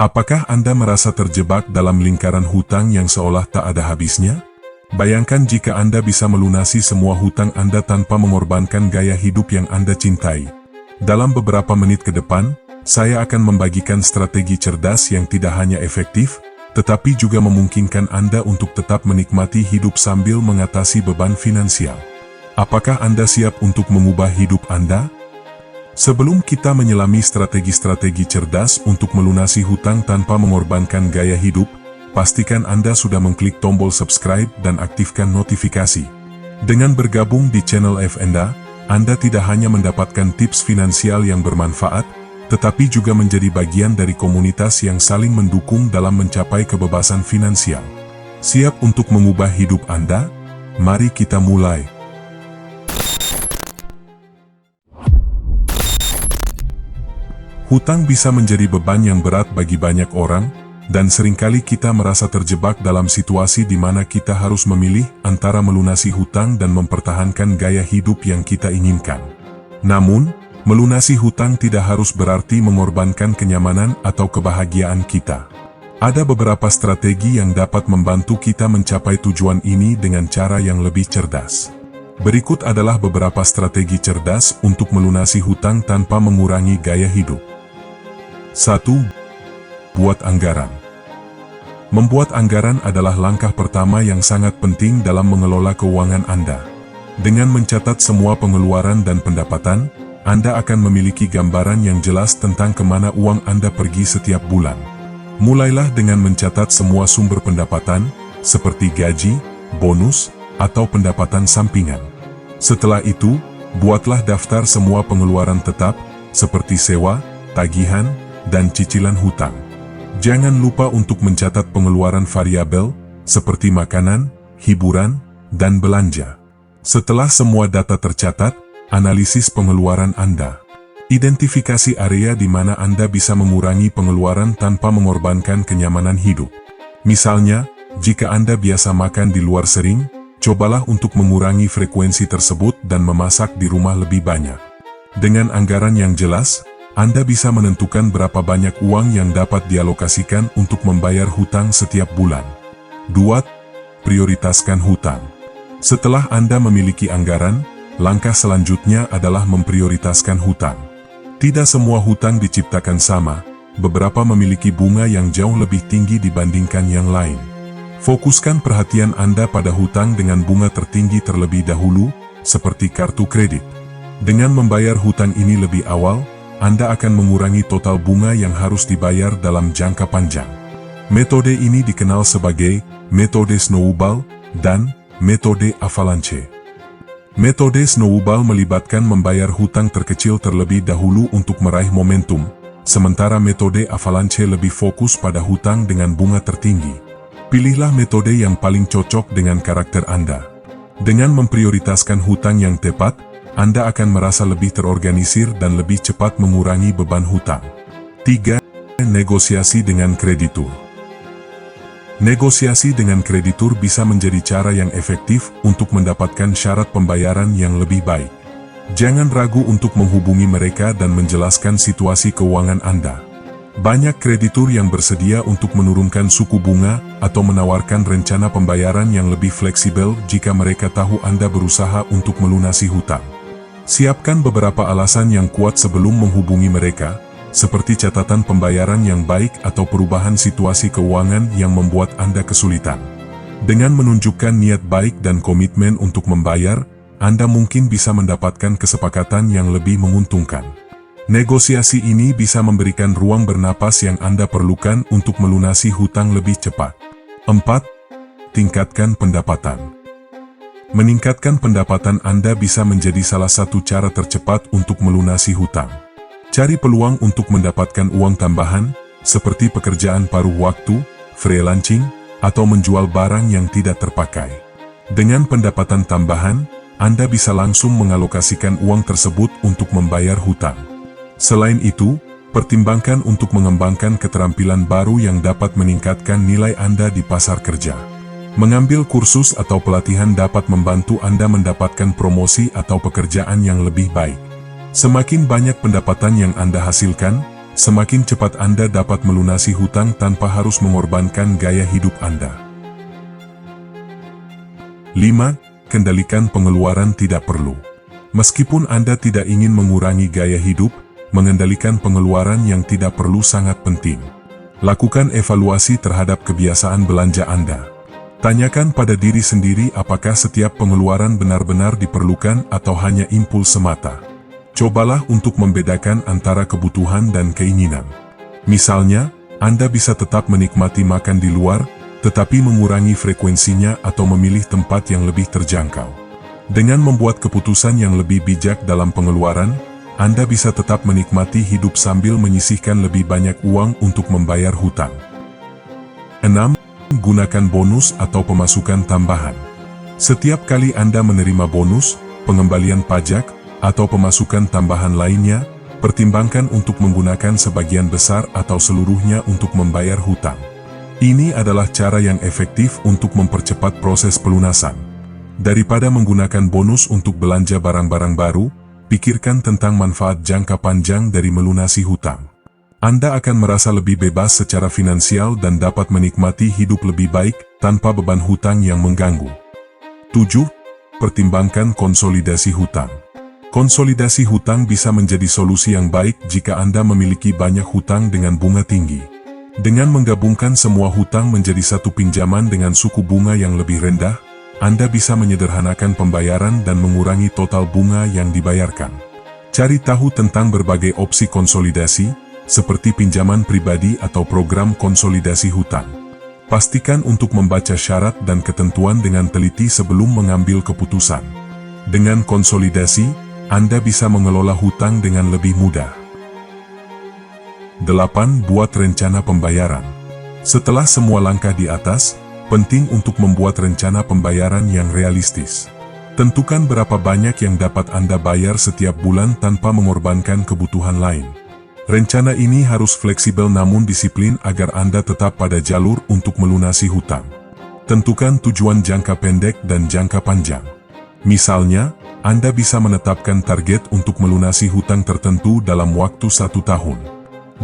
Apakah Anda merasa terjebak dalam lingkaran hutang yang seolah tak ada habisnya? Bayangkan jika Anda bisa melunasi semua hutang Anda tanpa mengorbankan gaya hidup yang Anda cintai. Dalam beberapa menit ke depan, saya akan membagikan strategi cerdas yang tidak hanya efektif, tetapi juga memungkinkan Anda untuk tetap menikmati hidup sambil mengatasi beban finansial. Apakah Anda siap untuk mengubah hidup Anda? Sebelum kita menyelami strategi-strategi cerdas untuk melunasi hutang tanpa mengorbankan gaya hidup, pastikan Anda sudah mengklik tombol subscribe dan aktifkan notifikasi. Dengan bergabung di channel F&A, Anda tidak hanya mendapatkan tips finansial yang bermanfaat, tetapi juga menjadi bagian dari komunitas yang saling mendukung dalam mencapai kebebasan finansial. Siap untuk mengubah hidup Anda? Mari kita mulai. Hutang bisa menjadi beban yang berat bagi banyak orang, dan seringkali kita merasa terjebak dalam situasi di mana kita harus memilih antara melunasi hutang dan mempertahankan gaya hidup yang kita inginkan. Namun, melunasi hutang tidak harus berarti mengorbankan kenyamanan atau kebahagiaan kita. Ada beberapa strategi yang dapat membantu kita mencapai tujuan ini dengan cara yang lebih cerdas. Berikut adalah beberapa strategi cerdas untuk melunasi hutang tanpa mengurangi gaya hidup. 1. Buat anggaran. Membuat anggaran adalah langkah pertama yang sangat penting dalam mengelola keuangan Anda. Dengan mencatat semua pengeluaran dan pendapatan, Anda akan memiliki gambaran yang jelas tentang kemana uang Anda pergi setiap bulan. Mulailah dengan mencatat semua sumber pendapatan, seperti gaji, bonus, atau pendapatan sampingan. Setelah itu, buatlah daftar semua pengeluaran tetap, seperti sewa, tagihan, dan cicilan hutang. Jangan lupa untuk mencatat pengeluaran variabel, seperti makanan, hiburan, dan belanja. Setelah semua data tercatat, analisis pengeluaran Anda. Identifikasi area di mana Anda bisa mengurangi pengeluaran tanpa mengorbankan kenyamanan hidup. Misalnya, jika Anda biasa makan di luar sering, cobalah untuk mengurangi frekuensi tersebut dan memasak di rumah lebih banyak. Dengan anggaran yang jelas, Anda bisa menentukan berapa banyak uang yang dapat dialokasikan untuk membayar hutang setiap bulan. 2. Prioritaskan hutang. Setelah Anda memiliki anggaran, langkah selanjutnya adalah memprioritaskan hutang. Tidak semua hutang diciptakan sama, beberapa memiliki bunga yang jauh lebih tinggi dibandingkan yang lain. Fokuskan perhatian Anda pada hutang dengan bunga tertinggi terlebih dahulu, seperti kartu kredit. Dengan membayar hutang ini lebih awal, Anda akan mengurangi total bunga yang harus dibayar dalam jangka panjang. Metode ini dikenal sebagai metode snowball dan metode avalanche. Metode snowball melibatkan membayar hutang terkecil terlebih dahulu untuk meraih momentum, sementara metode avalanche lebih fokus pada hutang dengan bunga tertinggi. Pilihlah metode yang paling cocok dengan karakter Anda. Dengan memprioritaskan hutang yang tepat, Anda akan merasa lebih terorganisir dan lebih cepat mengurangi beban hutang. 3. Negosiasi dengan kreditur. Negosiasi dengan kreditur bisa menjadi cara yang efektif untuk mendapatkan syarat pembayaran yang lebih baik. Jangan ragu untuk menghubungi mereka dan menjelaskan situasi keuangan Anda. Banyak kreditur yang bersedia untuk menurunkan suku bunga atau menawarkan rencana pembayaran yang lebih fleksibel jika mereka tahu Anda berusaha untuk melunasi hutang. Siapkan beberapa alasan yang kuat sebelum menghubungi mereka, seperti catatan pembayaran yang baik atau perubahan situasi keuangan yang membuat Anda kesulitan. Dengan menunjukkan niat baik dan komitmen untuk membayar, Anda mungkin bisa mendapatkan kesepakatan yang lebih menguntungkan. Negosiasi ini bisa memberikan ruang bernapas yang Anda perlukan untuk melunasi hutang lebih cepat. 4. Tingkatkan pendapatan. Meningkatkan pendapatan Anda bisa menjadi salah satu cara tercepat untuk melunasi hutang. Cari peluang untuk mendapatkan uang tambahan, seperti pekerjaan paruh waktu, freelancing, atau menjual barang yang tidak terpakai. Dengan pendapatan tambahan, Anda bisa langsung mengalokasikan uang tersebut untuk membayar hutang. Selain itu, pertimbangkan untuk mengembangkan keterampilan baru yang dapat meningkatkan nilai Anda di pasar kerja. Mengambil kursus atau pelatihan dapat membantu Anda mendapatkan promosi atau pekerjaan yang lebih baik. Semakin banyak pendapatan yang Anda hasilkan, semakin cepat Anda dapat melunasi hutang tanpa harus mengorbankan gaya hidup Anda. 5. Kendalikan pengeluaran tidak perlu. Meskipun Anda tidak ingin mengurangi gaya hidup, mengendalikan pengeluaran yang tidak perlu sangat penting. Lakukan evaluasi terhadap kebiasaan belanja Anda. Tanyakan pada diri sendiri apakah setiap pengeluaran benar-benar diperlukan atau hanya impuls semata. Cobalah untuk membedakan antara kebutuhan dan keinginan. Misalnya, Anda bisa tetap menikmati makan di luar, tetapi mengurangi frekuensinya atau memilih tempat yang lebih terjangkau. Dengan membuat keputusan yang lebih bijak dalam pengeluaran, Anda bisa tetap menikmati hidup sambil menyisihkan lebih banyak uang untuk membayar hutang. 6. Gunakan bonus atau pemasukan tambahan. Setiap kali Anda menerima bonus, pengembalian pajak, atau pemasukan tambahan lainnya, pertimbangkan untuk menggunakan sebagian besar atau seluruhnya untuk membayar hutang. Ini adalah cara yang efektif untuk mempercepat proses pelunasan. Daripada menggunakan bonus untuk belanja barang-barang baru, pikirkan tentang manfaat jangka panjang dari melunasi hutang. Anda akan merasa lebih bebas secara finansial dan dapat menikmati hidup lebih baik tanpa beban hutang yang mengganggu. 7. Pertimbangkan konsolidasi hutang. Konsolidasi hutang bisa menjadi solusi yang baik jika Anda memiliki banyak hutang dengan bunga tinggi. Dengan menggabungkan semua hutang menjadi satu pinjaman dengan suku bunga yang lebih rendah, Anda bisa menyederhanakan pembayaran dan mengurangi total bunga yang dibayarkan. Cari tahu tentang berbagai opsi konsolidasi, seperti pinjaman pribadi atau program konsolidasi hutang. Pastikan untuk membaca syarat dan ketentuan dengan teliti sebelum mengambil keputusan. Dengan konsolidasi, Anda bisa mengelola hutang dengan lebih mudah. 8. Buat rencana pembayaran. Setelah semua langkah di atas, penting untuk membuat rencana pembayaran yang realistis. Tentukan berapa banyak yang dapat Anda bayar setiap bulan tanpa mengorbankan kebutuhan lain. Rencana ini harus fleksibel namun disiplin agar Anda tetap pada jalur untuk melunasi hutang. Tentukan tujuan jangka pendek dan jangka panjang. Misalnya, Anda bisa menetapkan target untuk melunasi hutang tertentu dalam waktu 1 tahun.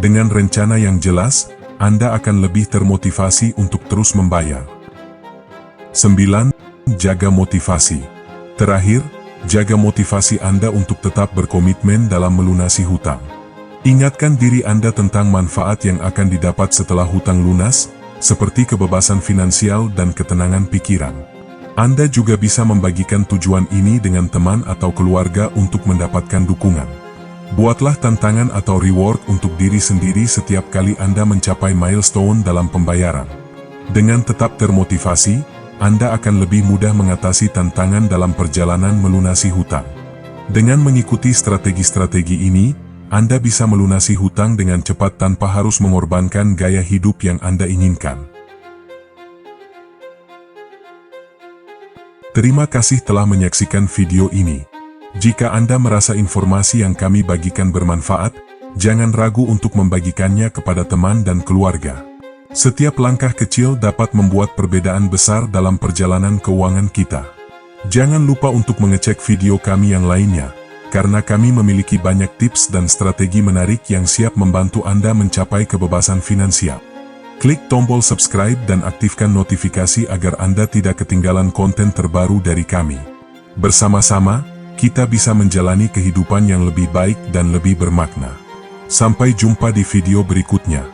Dengan rencana yang jelas, Anda akan lebih termotivasi untuk terus membayar. 9. Jaga motivasi. Terakhir, jaga motivasi Anda untuk tetap berkomitmen dalam melunasi hutang. Ingatkan diri Anda tentang manfaat yang akan didapat setelah hutang lunas, seperti kebebasan finansial dan ketenangan pikiran. Anda juga bisa membagikan tujuan ini dengan teman atau keluarga untuk mendapatkan dukungan. Buatlah tantangan atau reward untuk diri sendiri setiap kali Anda mencapai milestone dalam pembayaran. Dengan tetap termotivasi, Anda akan lebih mudah mengatasi tantangan dalam perjalanan melunasi hutang. Dengan mengikuti strategi-strategi ini, Anda bisa melunasi hutang dengan cepat tanpa harus mengorbankan gaya hidup yang Anda inginkan. Terima kasih telah menyaksikan video ini. Jika Anda merasa informasi yang kami bagikan bermanfaat, jangan ragu untuk membagikannya kepada teman dan keluarga. Setiap langkah kecil dapat membuat perbedaan besar dalam perjalanan keuangan kita. Jangan lupa untuk mengecek video kami yang lainnya, karena kami memiliki banyak tips dan strategi menarik yang siap membantu Anda mencapai kebebasan finansial. Klik tombol subscribe dan aktifkan notifikasi agar Anda tidak ketinggalan konten terbaru dari kami. Bersama-sama, kita bisa menjalani kehidupan yang lebih baik dan lebih bermakna. Sampai jumpa di video berikutnya.